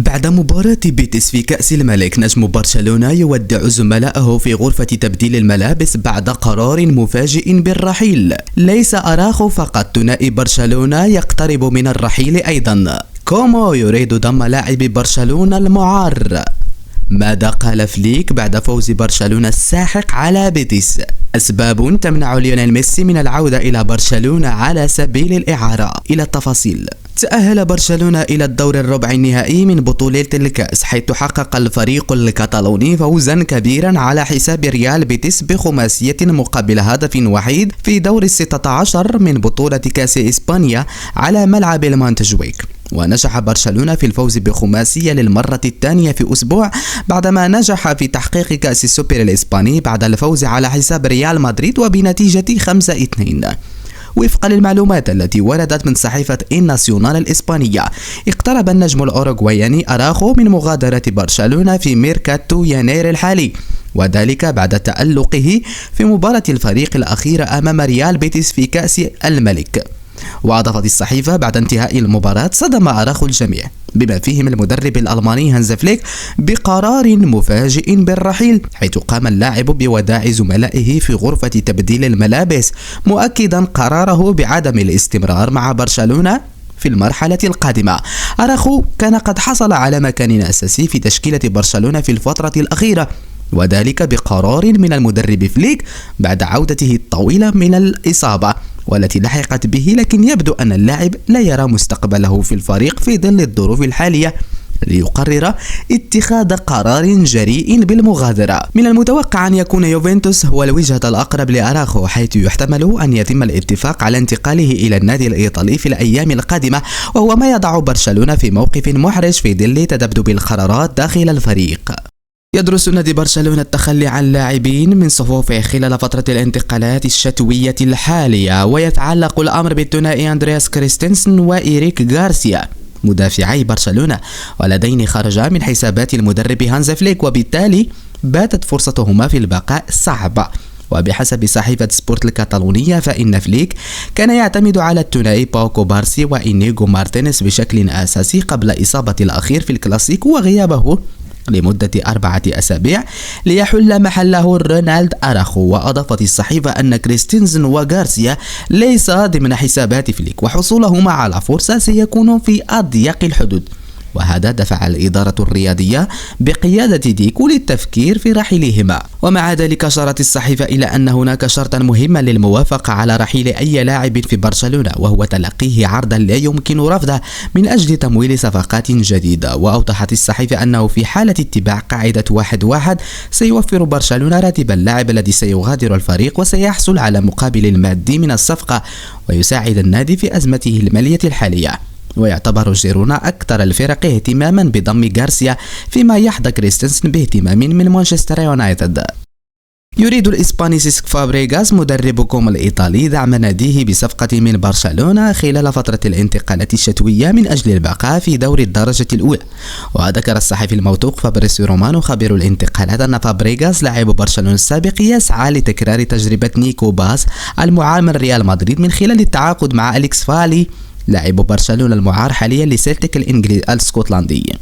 بعد مباراة بيتس في كأس الملك، نجم برشلونة يودع زملائه في غرفة تبديل الملابس بعد قرار مفاجئ بالرحيل. ليس أراخو فقط، ثنائي برشلونة يقترب من الرحيل أيضا. كومو يريد ضم لاعب برشلونة المعار. ماذا قال فليك بعد فوز برشلونة الساحق على بيتيس؟ أسباب تمنع ليونيل ميسي من العودة إلى برشلونة على سبيل الإعارة. إلى التفاصيل. تأهل برشلونة إلى الدور الربع النهائي من بطولة الكأس، حيث حقق الفريق الكتالوني فوزا كبيرا على حساب ريال بيتيس بخماسية مقابل هدف وحيد في دور 16 من بطولة كأس إسبانيا على ملعب المونتجويك. ونجح برشلونة في الفوز بخماسية للمرة الثانية في أسبوع، بعدما نجح في تحقيق كأس السوبر الإسباني بعد الفوز على حساب ريال مدريد وبنتيجة 5-2. وفقا للمعلومات التي وردت من صحيفة الناسيونال الإسبانية، اقترب النجم الأوروغواياني أراخو من مغادرة برشلونة في ميركاتو يناير الحالي، وذلك بعد تألقه في مباراة الفريق الأخيرة أمام ريال بيتيس في كأس الملك. وأضافت الصحيفة بعد انتهاء المباراة: صدم أراخو الجميع، بما فيهم المدرب الألماني هانز فليك، بقرار مفاجئ بالرحيل، حيث قام اللاعب بوداع زملائه في غرفة تبديل الملابس، مؤكدا قراره بعدم الاستمرار مع برشلونة في المرحلة القادمة. أراخو كان قد حصل على مكان أساسي في تشكيلة برشلونة في الفترة الأخيرة، وذلك بقرار من المدرب فليك بعد عودته الطويلة من الإصابة والتي لحقت به، لكن يبدو أن اللاعب لا يرى مستقبله في الفريق في ظل الظروف الحالية، ليقرر اتخاذ قرار جريء بالمغادرة. من المتوقع أن يكون يوفنتوس هو الوجهة الأقرب لأراخو، حيث يحتمل أن يتم الاتفاق على انتقاله إلى النادي الإيطالي في الأيام القادمة، وهو ما يضع برشلونة في موقف محرج في ظل تذبذب القرارات داخل الفريق. يدرس نادي برشلونة التخلي عن لاعبين من صفوفه خلال فترة الانتقالات الشتوية الحالية، ويتعلق الأمر بالثنائي أندرياس كريستنسن وإيريك غارسيا مدافعي برشلونة، واللذين خرجا من حسابات المدرب هانز فليك، وبالتالي باتت فرصتهما في البقاء صعبة. وبحسب صحيفة سبورت الكتالونية، فإن فليك كان يعتمد على الثنائي باوكو بارسي وإنيغو مارتينيز بشكل أساسي قبل إصابة الأخير في الكلاسيكو وغيابه لمدة 4 أسابيع ليحل محله رونالد أراخو. وأضافت الصحيفة أن كريستنسن وغارسيا ليس ضمن حسابات فليك، وحصولهما على فرصة سيكون في أضيق الحدود، وهذا دفع الإدارة الرياضية بقيادة ديكو للتفكير في رحيلهما. ومع ذلك أشارت الصحيفة إلى أن هناك شرطا مهما للموافقة على رحيل أي لاعب في برشلونة، وهو تلقيه عرضا لا يمكن رفضه من أجل تمويل صفقات جديدة. وأوضحت الصحيفة أنه في حالة اتباع قاعدة 1-1 سيوفر برشلونة راتب اللاعب الذي سيغادر الفريق، وسيحصل على مقابل المادي من الصفقة، ويساعد النادي في أزمته المالية الحالية. ويعتبر جيرونا أكثر الفرق اهتماما بضم غارسيا، فيما يحظى كريستنسن باهتمام من مانشستر يونايتد. يريد الإسباني سيسك فابريغاس مدرب كومو الإيطالي دعم ناديه بصفقة من برشلونة خلال فترة الانتقالات الشتوية من أجل البقاء في دور الدرجة الأولى. وذكر الصحفي الموثوق فابريسيو رومانو خبير الانتقالات أن فابريغاس لاعب برشلونة السابق يسعى لتكرار تجربة نيكو باس المعار من ريال مدريد من خلال التعاقد مع أليكس فالي لاعب برشلونة المعار حاليا لسيلتيك الاسكتلندي.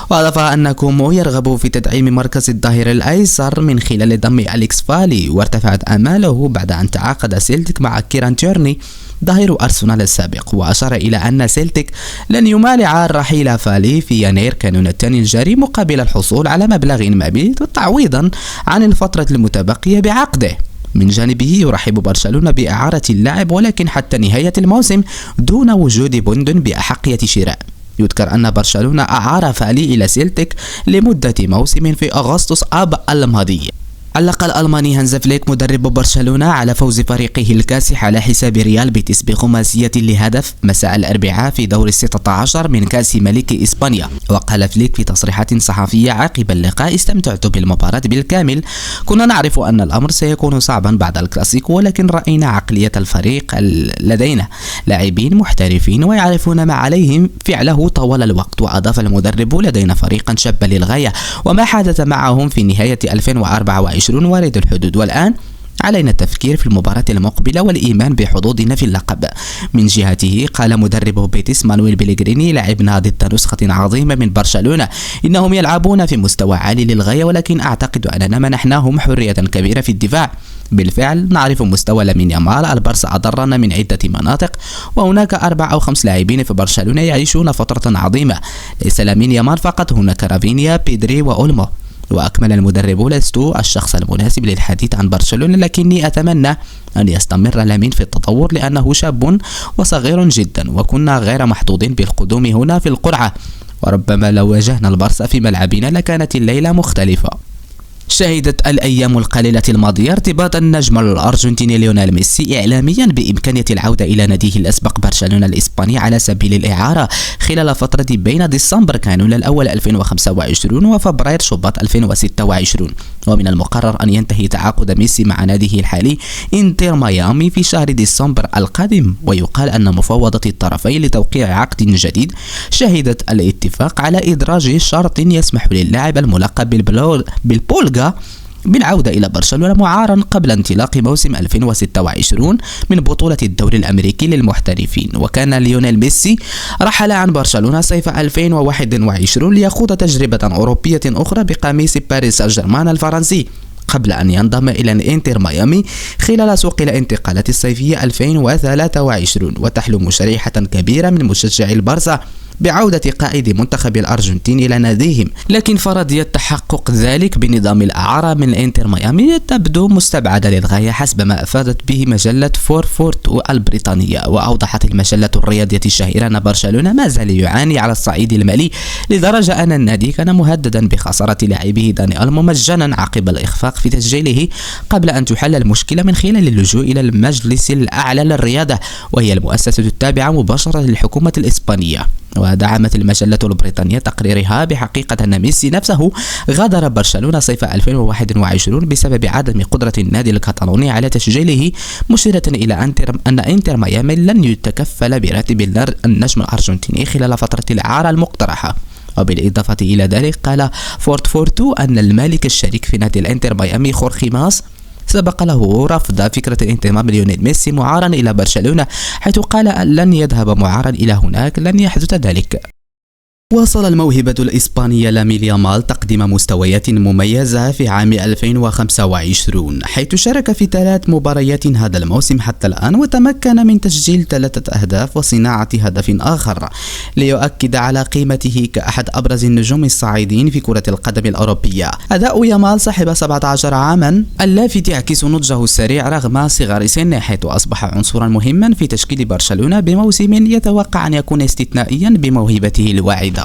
وأضاف أن كومو يرغب في تدعيم مركز الظهير الأيسر من خلال ضم أليكس فالي، وارتفعت آماله بعد أن تعاقد سيلتيك مع كيران تيرني ظهير أرسنال السابق. وأشار إلى أن سيلتيك لن يمانع الرحيل فالي في يناير كانون الثاني الجاري مقابل الحصول على مبلغ مالي تعويضا عن الفترة المتبقية بعقده. من جانبه يرحب برشلونة بإعارة اللاعب، ولكن حتى نهاية الموسم دون وجود بند بأحقية شراء. يذكر أن برشلونة أعار فالي إلى سيلتيك لمدة موسم في أغسطس آب الماضي. علق الألماني هانز فليك مدرب برشلونة على فوز فريقه الكاسح على حساب ريال بيتيس بخماسية لهدف مساء الأربعاء في دور 16 من كأس ملك إسبانيا. وقال فليك في تصريحات صحفية عقب اللقاء: استمتعت بالمباراة بالكامل، كنا نعرف أن الأمر سيكون صعبا بعد الكلاسيكو، ولكن رأينا عقلية الفريق، لدينا لاعبين محترفين ويعرفون ما عليهم فعله طوال الوقت. وأضاف المدرب: لدينا فريقا شابا للغاية، وما حدث معهم في نهاية 2024 وارد الحدود، والآن علينا التفكير في المباراة المقبلة والإيمان بحظوظنا في اللقب. من جهته قال مدربه بيتيس مانويل بيليغريني: لعبنا ضد نسخة عظيمة من برشلونة، إنهم يلعبون في مستوى عالي للغاية، ولكن أعتقد أننا منحناهم حرية كبيرة في الدفاع. بالفعل نعرف مستوى لامين يامال، البارسا أضرنا من عدة مناطق، وهناك 4 أو 5 لاعبين في برشلونة يعيشون فترة عظيمة. ليس لامين يامال فقط، هناك رافينيا، بيدري وأولمو. وأكمل المدرب: لست الشخص المناسب للحديث عن برشلونة، لكني أتمنى أن يستمر لامين في التطور لأنه شاب وصغير جدا، وكنا غير محظوظين بالقدوم هنا في القرعة، وربما لو واجهنا البارسا في ملعبنا لكانت الليلة مختلفة. شهدت الأيام القليلة الماضية ارتباط النجم الأرجنتيني ليونيل ميسي إعلاميا بإمكانية العودة إلى ناديه الأسبق برشلونة الإسباني على سبيل الإعارة خلال فترة بين ديسمبر كانون الأول 2025 وفبراير شباط 2026. ومن المقرر أن ينتهي تعاقد ميسي مع ناديه الحالي انتر ميامي في شهر ديسمبر القادم، ويقال أن مفاوضة الطرفين لتوقيع عقد جديد شهدت الاتفاق على إدراج شرط يسمح للاعب الملقب بالبولغا بالعودة إلى برشلونة معارا قبل انطلاق موسم 2026 من بطولة الدوري الأمريكي للمحترفين. وكان ليونيل ميسي رحل عن برشلونة صيف 2021 ليخوض تجربة أوروبية أخرى بقميص باريس سان جيرمان الفرنسي قبل أن ينضم إلى انتر ميامي خلال سوق الانتقالات الصيفية 2023. وتحلم شريحة كبيرة من مشجعي البارسا بعودة قائد منتخب الأرجنتين إلى ناديهم، لكن فرضية تحقق ذلك بنظام الإعارة من انتر ميامي تبدو مستبعدة للغاية حسب ما أفادت به مجلة فورفورت البريطانية. وأوضحت المجلة الرياضية الشهيرة أن برشلونة ما زال يعاني على الصعيد المالي، لدرجة أن النادي كان مهددا بخسارة لاعبه داني ألمو مجانا عقب الإخفاق في تسجيله، قبل أن تحل المشكلة من خلال اللجوء إلى المجلس الأعلى للرياضة، وهي المؤسسة التابعة مباشرة للحكومة الإسبانية. ودعمت المجلة البريطانية تقريرها بحقيقة أن ميسي نفسه غادر برشلونة صيف 2021 بسبب عدم قدرة النادي الكتالوني على تسجيله، مشيرة إلى أن انتر ميامي لن يتكفل براتب النجم الأرجنتيني خلال فترة الإعارة المقترحة. وبالإضافة إلى ذلك قال فورتو أن المالك الشريك في نادي الانتر ميامي خورخي ماس سبق له رفض فكرة انضمام ليونيل ميسي معارا إلى برشلونة، حيث قال أن لن يذهب معارا إلى هناك، لن يحدث ذلك. واصل الموهبة الإسبانية لامين يامال تقديم مستويات مميزة في عام 2025، حيث شارك في 3 مباريات هذا الموسم حتى الآن، وتمكن من تسجيل 3 أهداف وصناعة هدف آخر، ليؤكد على قيمته كأحد أبرز النجوم الصاعدين في كرة القدم الأوروبية. أداء يامال صاحب 17 عاما اللافت يعكس نضجه السريع رغم صغر سنه، حيث أصبح عنصرا مهما في تشكيل برشلونة بموسم يتوقع أن يكون استثنائيا بموهبته الواعدة.